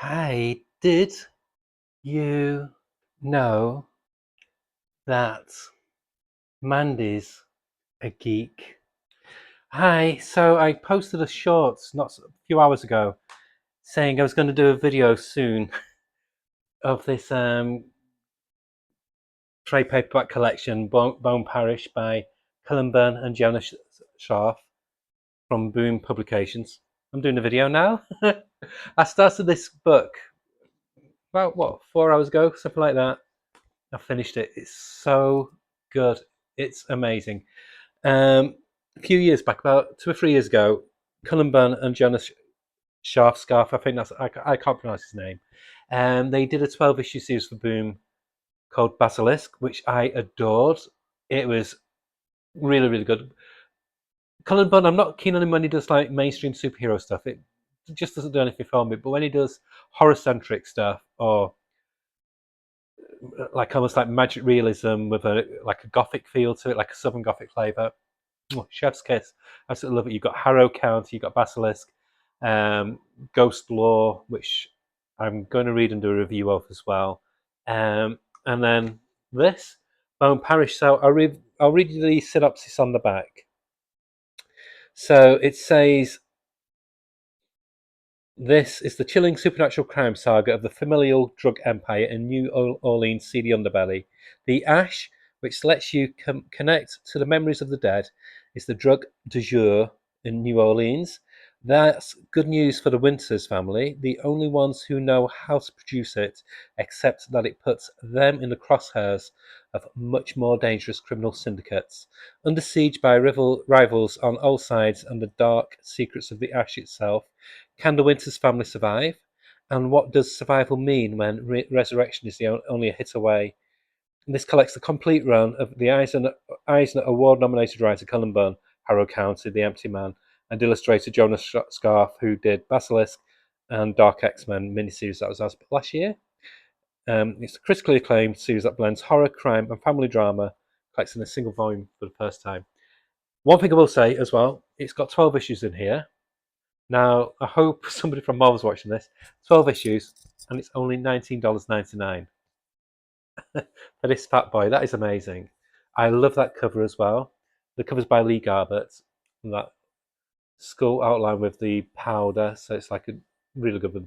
Hi, did you know that Mandy's a geek? Hi, so I posted a short not a few hours ago saying I was going to do a video soon of this trade paperback collection, Bone Parish by Cullen Bunn and Jonas Scharf from Boom Publications. I'm doing a video now. I started this book about, 4 hours ago, something like that. I finished it. It's so good. It's amazing. A few years back, about 2 or 3 years ago, Cullen Bunn and Jonas Scarf, I think I can't pronounce his name. They did a 12-issue series for Boom called Basilisk, which I adored. It was really, really good. Cullen Bunn, I'm not keen on him when he does like mainstream superhero stuff. It just doesn't do anything for me. But when he does horror-centric stuff or like almost like magic realism with a gothic feel to it, like a southern gothic flavour, chef's kiss. I absolutely love it. You've got Harrow County, you've got Basilisk, um, Ghost Law, which I'm going to read and do a review of as well. And then this, Bone Parish. So I'll read you the synopsis on the back. So it says, this is the chilling supernatural crime saga of the familial drug empire in New Orleans' seedy underbelly. The ash, which lets you connect to the memories of the dead, is the drug du jour in New Orleans. That's good news for the Winters family, the only ones who know how to produce it, except that it puts them in the crosshairs of much more dangerous criminal syndicates. Under siege by rivals on all sides and the dark secrets of the ash itself, can the Winters family survive? And what does survival mean when resurrection is only a hit away? And this collects the complete run of the Eisner Award-nominated writer Cullen Bunn, Harrow County, The Empty Man, and illustrator Jonas Scarf, who did Basilisk and Dark X-Men miniseries that was out last year. It's a critically acclaimed series that blends horror, crime, and family drama, collects in a single volume for the first time. One thing I will say as well, it's got 12 issues in here. Now, I hope somebody from Marvel's watching this. 12 issues, and it's only $19.99 for this fat boy. That is amazing. I love that cover as well. The cover's by Lee Garbett, and that skull outline with the powder, so it's like a really good with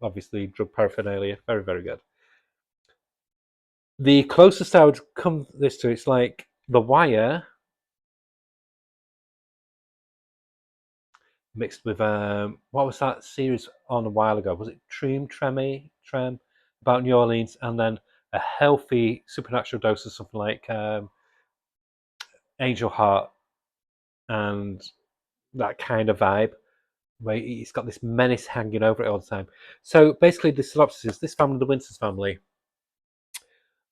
obviously drug paraphernalia. Very, very good. The closest I would come this to, it's like The Wire mixed with what was that series on a while ago? Was it Trem about New Orleans, and then a healthy supernatural dose of something like Angel Heart and that kind of vibe where it's got this menace hanging over it all the time. So basically, the synopsis is this family, the Winters family,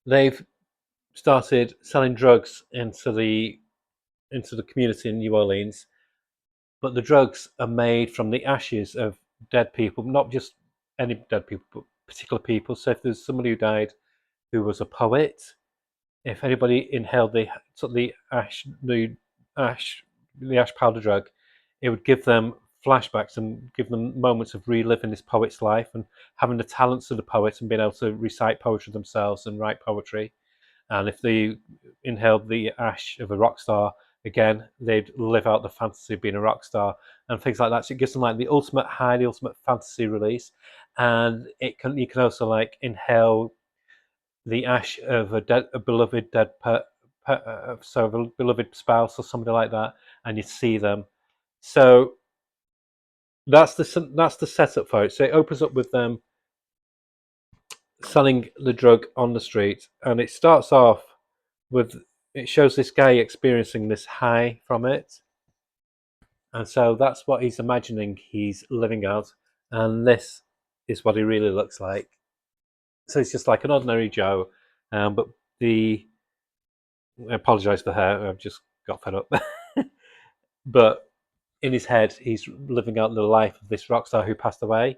they've started selling drugs into the community in New Orleans, but the drugs are made from the ashes of dead people, not just any dead people, but particular people. So if there's somebody who died who was a poet, if anybody inhaled ash, the ash powder drug, it would give them flashbacks and give them moments of reliving this poet's life and having the talents of the poet and being able to recite poetry themselves and write poetry. And if they inhaled the ash of a rock star, again, they'd live out the fantasy of being a rock star and things like that. So it gives them like the ultimate high, the ultimate fantasy release. And you can also like inhale the ash of a beloved dead so a beloved spouse or somebody like that, and you see them. So that's the setup for it. So it opens up with them selling the drug on the street, and it starts off with it shows this guy experiencing this high from it, and so that's what he's imagining he's living out, and this is what he really looks like. So it's just like an ordinary Joe, but the I apologise for her. I've just got fed up. But in his head, he's living out the life of this rock star who passed away.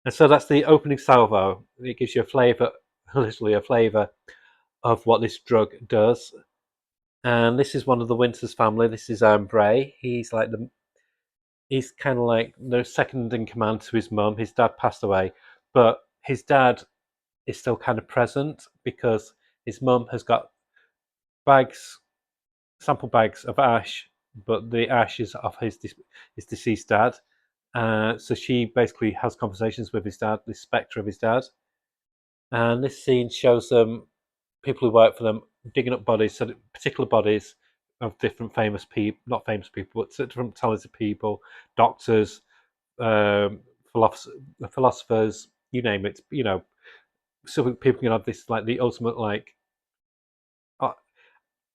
And so that's the opening salvo. It gives you a flavour, literally a flavour of what this drug does. And this is one of the Winters family. This is Bray. He's like he's kind of like the second in command to his mum. His dad passed away, but his dad is still kind of present because his mum has got bags, sample bags of ash, but the ash is of his deceased dad. So she basically has conversations with his dad, the spectre of his dad. And this scene shows them people who work for them digging up bodies, so particular bodies of different famous people, not famous people, but different talented people, doctors, um, philosophers, you name it. So people can have this like the ultimate like uh,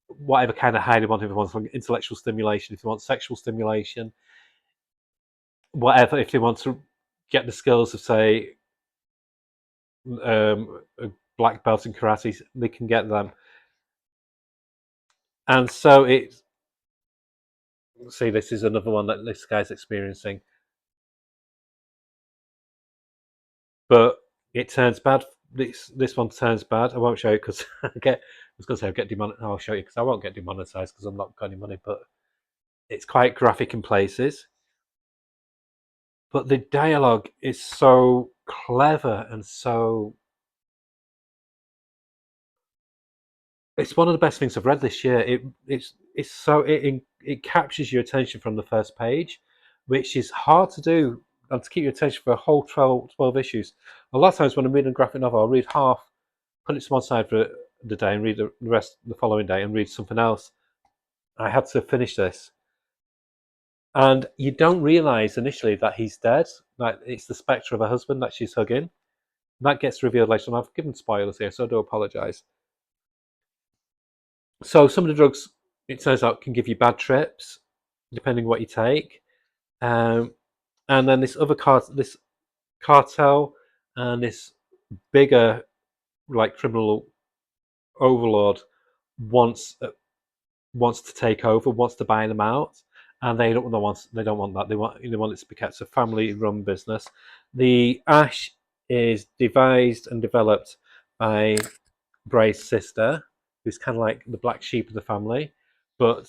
whatever kind of high they want. If they want some intellectual stimulation, if they want sexual stimulation, whatever. If they want to get the skills of say a black belt in karate, they can get them. And so it see this is another one that this guy's experiencing, but it turns bad. This one turns bad. I won't show you because I was going to say I'll get demonetized. I'll show you because I won't get demonetized because I'm not got any money. But it's quite graphic in places. But the dialogue is so clever and so. It's one of the best things I've read this year. It captures your attention from the first page, which is hard to do and to keep your attention for a whole 12 issues. A lot of times when I'm reading a graphic novel, I'll read half, put it to one side for the day, and read the rest the following day, and read something else. I had to finish this, and you don't realize initially that he's dead. Like it's the spectre of a husband that she's hugging. That gets revealed later, and I've given spoilers here, so I do apologize. So some of the drugs, it turns out, can give you bad trips, depending what you take. Um, and then this cartel, and this bigger like criminal overlord wants wants to take over, wants to buy them out, and they don't want that. They want it to be kept a family-run business. The ash is devised and developed by Bray's sister, who's kind of like the black sheep of the family, but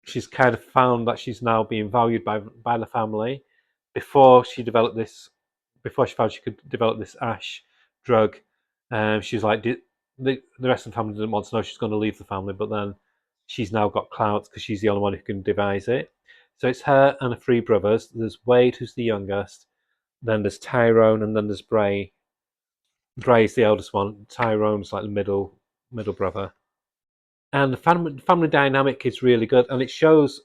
she's kind of found that she's now being valued by the family. Before she developed this, before she found she could develop this ash drug, she's like the rest of the family didn't want to know she's going to leave the family, but then she's now got clout because she's the only one who can devise it. So it's her and her three brothers. There's Wade, who's the youngest. Then there's Tyrone, and then there's Bray. Bray's the eldest one. Tyrone's like the middle brother. And the family dynamic is really good, and it shows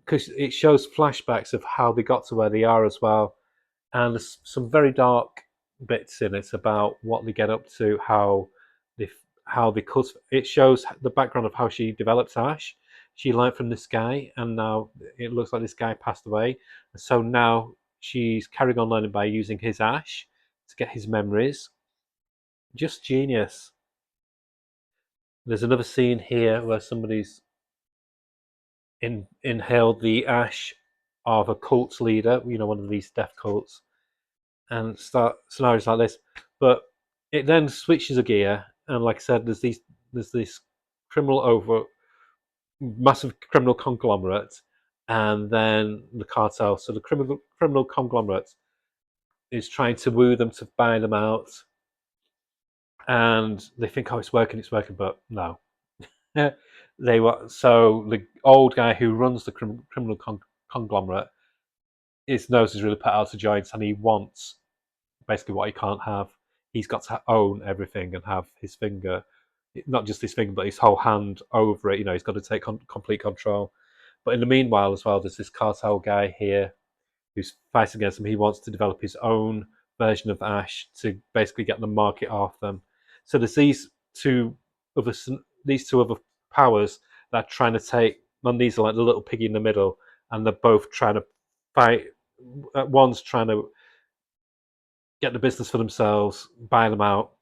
because it shows flashbacks of how they got to where they are as well, and there's some very dark bits in it about what they get up to, they how they cut. It shows the background of how she develops Ash. She learned from this guy, and now it looks like this guy passed away, and so now she's carrying on learning by using his Ash to get his memories. Just genius. There's another scene here where somebody's inhaled the ash of a cult leader, one of these death cults, and start scenarios like this. But it then switches a gear, and like I said, there's this criminal over massive criminal conglomerate, and then the cartel. So the criminal conglomerate is trying to woo them to buy them out, and they think, oh, it's working, but no. They were so the old guy who runs the criminal conglomerate, his nose is really put out of joint, and he wants basically what he can't have. He's got to own everything and have his finger, not just his finger, but his whole hand over it. He's got to take complete control. But in the meanwhile, as well, there's this cartel guy here who's fighting against him. He wants to develop his own version of Ash to basically get the market off them. So there's other these two other powers that are trying to take. And these are like the little piggy in the middle, and they're both trying to fight. One's trying to get the business for themselves, buy them out,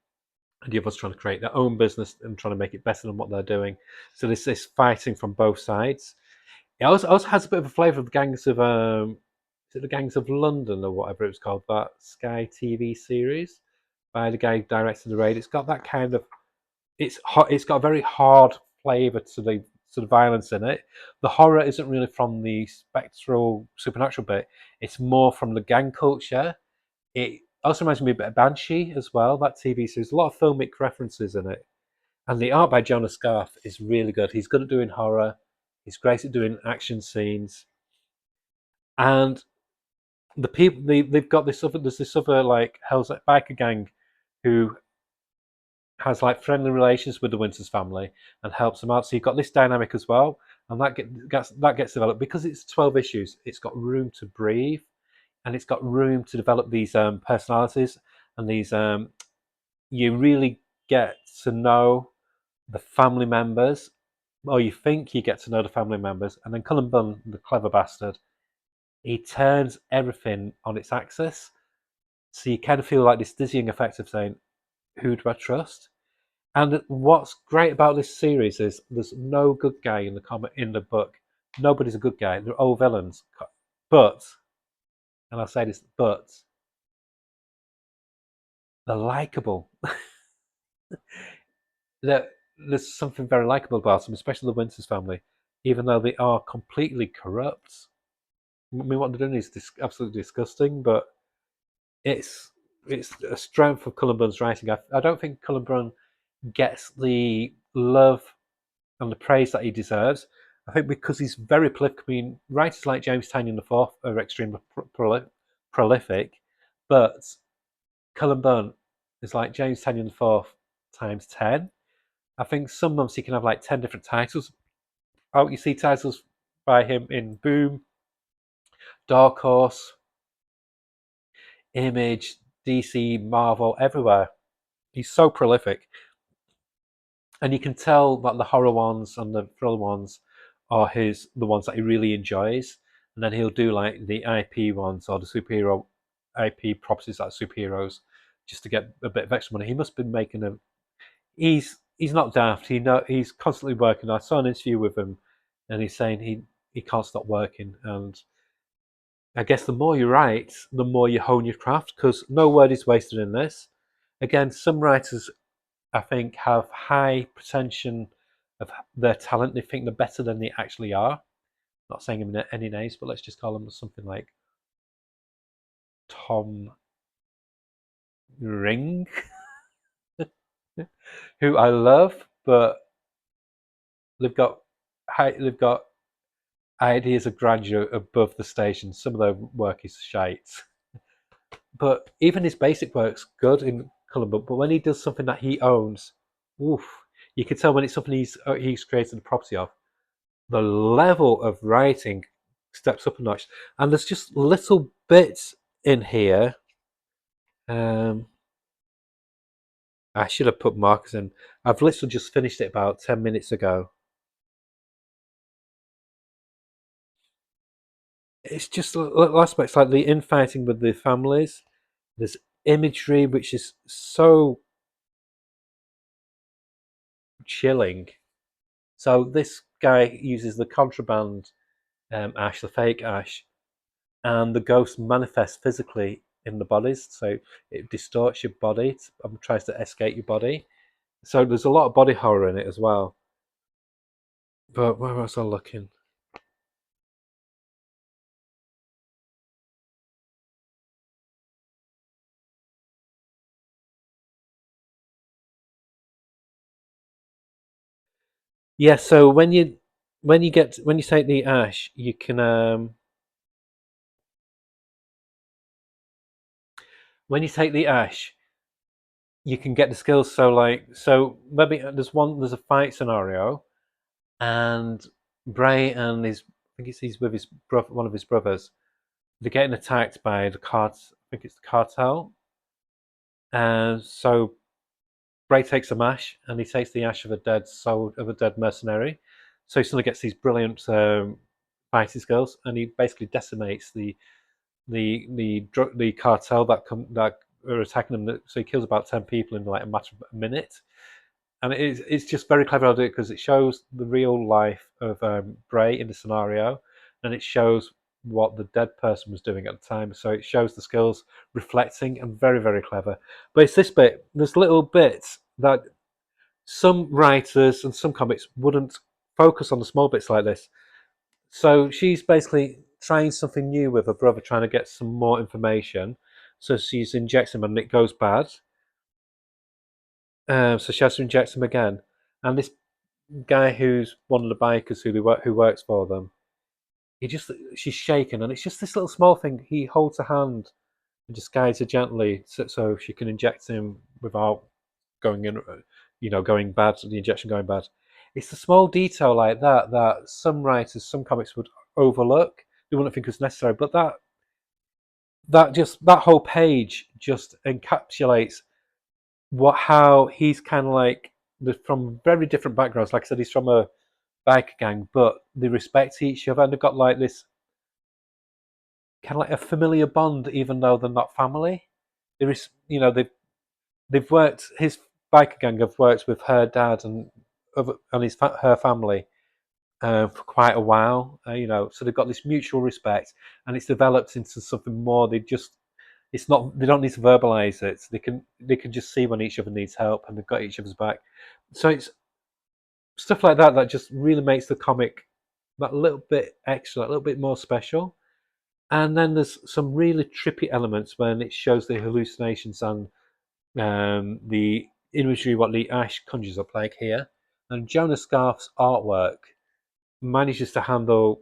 and the other's trying to create their own business and trying to make it better than what they're doing. So there's this fighting from both sides. It also has a bit of a flavour of the gangs of is it the Gangs of London or whatever it's called, that Sky TV series by the guy who directed the raid. It's got that kind of it's got a very hard flavour to sort of violence in it. The horror isn't really from the spectral supernatural bit. It's more from the gang culture. It also reminds me a bit of Banshee as well. That TV series, a lot of filmic references in it, and the art by Jonas Garth is really good. He's good at doing horror. He's great at doing action scenes, and the people they've got this other there's this other like Hell's biker gang who has like friendly relations with the Winters family and helps them out. So you've got this dynamic as well, and that gets developed because it's 12 issues. It's got room to breathe, and it's got room to develop these personalities and these. You really get to know the family members, or you think you get to know the family members, and then Cullen Bunn, the clever bastard, he turns everything on its axis. So you kind of feel like this dizzying effect of saying, "Who do I trust?" And what's great about this series is there's no good guy in the book. Nobody's a good guy. They're all villains. But, and I'll say this, but they're likable. There's something very likable about them, especially the Winters family, even though they are completely corrupt. I mean, what they're doing is absolutely disgusting, but it's it's a strength of Cullen Bunn's writing. I don't think Cullen Bunn gets the love and the praise that he deserves. I think because he's very prolific. I mean, writers like James Tynion IV are extremely prolific, but Cullen Bunn is like James Tynion IV times 10. I think some months he can have like 10 different titles. Oh, you see titles by him in Boom, Dark Horse, Image, DC, Marvel, everywhere. He's so prolific. And you can tell that the horror ones and the thriller ones are the ones that he really enjoys. And then he'll do like the IP ones or the superhero IP properties that are superheroes just to get a bit of extra money. He must be making them. He's not daft. He's constantly working. I saw an interview with him, and he's saying he can't stop working. And I guess the more you write, the more you hone your craft because no word is wasted in this. Again, some writers I think have high pretension of their talent. They think they're better than they actually are. Not saying any names, but let's just call them something like Tom Ring, who I love, but they've got they've got ideas of grandeur above the station. Some of their work is shite, but even his basic work's good in Cullen Bunn. But when he does something that he owns, oof, you can tell when it's something he's created a property of. The level of writing steps up a notch, and there's just little bits in here. Um, I should have put markers in. I've literally just finished it about 10 minutes ago. It's just little aspects like the infighting with the families. There's imagery which is so chilling. So this guy uses the contraband ash, the fake ash, and the ghost manifests physically in the bodies. So it distorts your body and tries to escape your body. So there's a lot of body horror in it as well. But where was I looking? Yeah. So when you take the ash, you can when you take the ash, you can get the skills. So maybe there's a fight scenario, and Bray and I think he's with his brother, one of his brothers. They're getting attacked by I think it's the cartel. And so Bray takes some ash, and he takes the ash of a dead mercenary. So he suddenly gets these brilliant fighting skills, and he basically decimates the cartel that are attacking them. So he kills about 10 people in like a matter of a minute, and it's just very clever how to do it because it shows the real life of Bray in the scenario, and it shows what the dead person was doing at the time. So it shows the skills reflecting and very very clever. But it's this bit. There's little bits that some writers and some comics wouldn't focus on the small bits like this. So she's basically trying something new with her brother, trying to get some more information. So she's injects him and it goes bad. So she has to inject him again. And this guy who's one of the bikers who works for them, she's shaken, and it's just this little small thing. He holds her hand and just guides her gently so she can inject him without going in, going bad. The injection going bad. It's the small detail like that that some writers, some comics would overlook. They wouldn't think was necessary, but that whole page just encapsulates how he's kind of like from very different backgrounds. Like I said, he's from a biker gang, but they respect each other and they've got like this kind of like a familiar bond, even though they're not family. There is, they've worked. His biker gang have worked with her dad and her family for quite a while. So they've got this mutual respect, and it's developed into something more. It's not. They don't need to verbalize it. They can just see when each other needs help, and they've got each other's back. So it's stuff like that that just really makes the comic that little bit extra, a little bit more special. And then there's some really trippy elements when it shows the hallucinations and the imagery what the ash conjures up like here. And Jonas Scarf's artwork manages to handle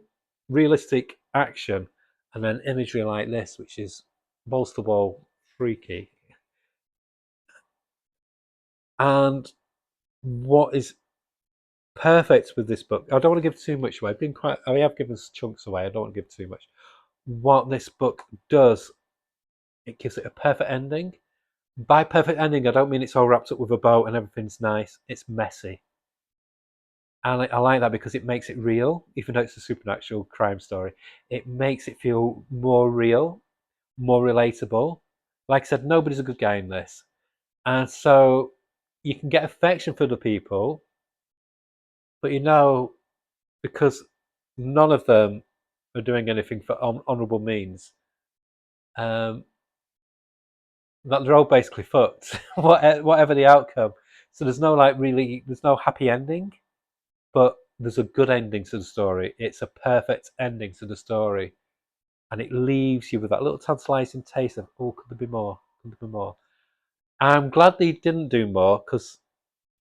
realistic action and then imagery like this, which is balls to wall freaky. And what is perfect with this book, I don't want to give too much away. I have given chunks away. I don't want to give too much. What this book does, it gives it a perfect ending. By perfect ending, I don't mean it's all wrapped up with a bow and everything's nice. It's messy. And I like that because it makes it real, even though it's a supernatural crime story. It makes it feel more real, more relatable. Like I said, nobody's a good guy in this. And so you can get affection for the people, but because none of them are doing anything for honourable means, um, that they're all basically fucked, whatever the outcome. So there's no happy ending, but there's a good ending to the story. It's a perfect ending to the story, and it leaves you with that little tantalising taste of, oh, could there be more? Could there be more? I'm glad they didn't do more because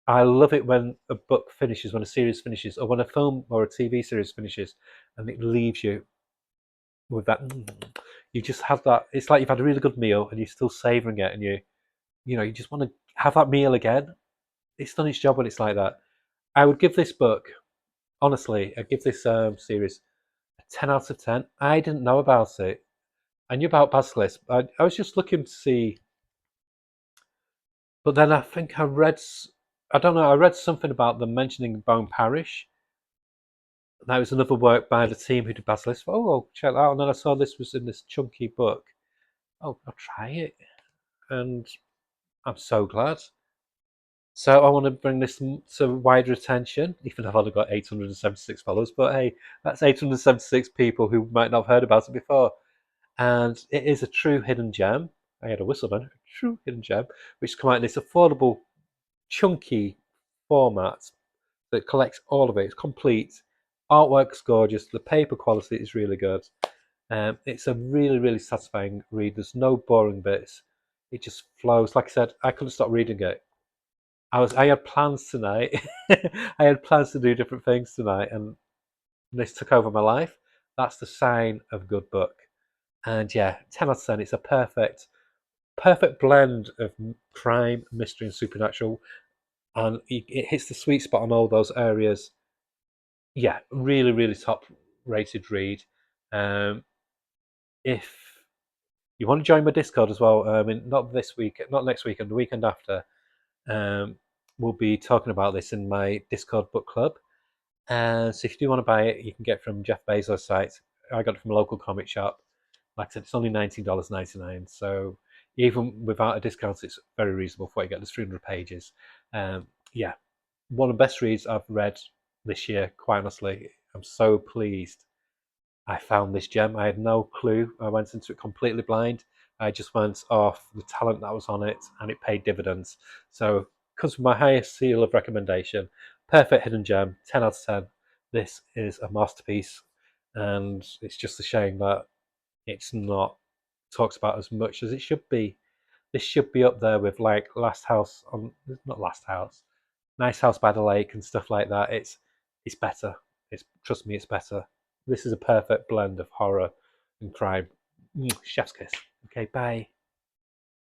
I love it when a book finishes, when a series finishes, or when a film or a TV series finishes, and it leaves you with that. You just have that. It's like you've had a really good meal and you're still savouring it, and you just want to have that meal again. It's done its job when it's like that. I would give this book, honestly, I'd give this series a 10 out of 10. I didn't know about it. I knew about Basilisk. I was just looking to see, but then I think I don't know, I read something about them mentioning Bone Parish. That was another work by the team who did Basilisk. Oh, I'll check that out. And then I saw this was in this chunky book. Oh, I'll try it. And I'm so glad. So I want to bring this to wider attention, even though I've only got 876 followers. But hey, that's 876 people who might not have heard about it before. And it is a true hidden gem. I had a whistle then. A true hidden gem, which come out in this affordable, chunky format that collects all of it. It's complete. Artwork's gorgeous. The paper quality is really good. It's a really, really satisfying read. There's no boring bits. It just flows. Like I said, I couldn't stop reading it. I had plans tonight. I had plans to do different things tonight, and this took over my life. That's the sign of a good book. And yeah, 10 out of 10. It's a perfect blend of crime, mystery, and supernatural, and it hits the sweet spot on all those areas. Yeah, really, really top rated read. Um, if you want to join my Discord as well, not this week, not next weekend, the weekend after, um, we'll be talking about this in my Discord book club. So if you do want to buy it, you can get it from Jeff Bezos' site. I got it from a local comic shop. Like I said, it's only $19.99. So even without a discount, it's very reasonable for what you get. There's 300 pages. Yeah, one of the best reads I've read this year, quite honestly. I'm so pleased I found this gem. I had no clue. I went into it completely blind. I just went off the talent that was on it, and it paid dividends. So, comes with my highest seal of recommendation. Perfect hidden gem, 10 out of 10. This is a masterpiece, and it's just a shame that it's not talked about as much as it should be. This should be up there with like Last House on, not Last House, Nice House by the Lake and stuff like that. It's better. It's, trust me, it's better. This is a perfect blend of horror and crime. Chef's kiss. Okay, bye.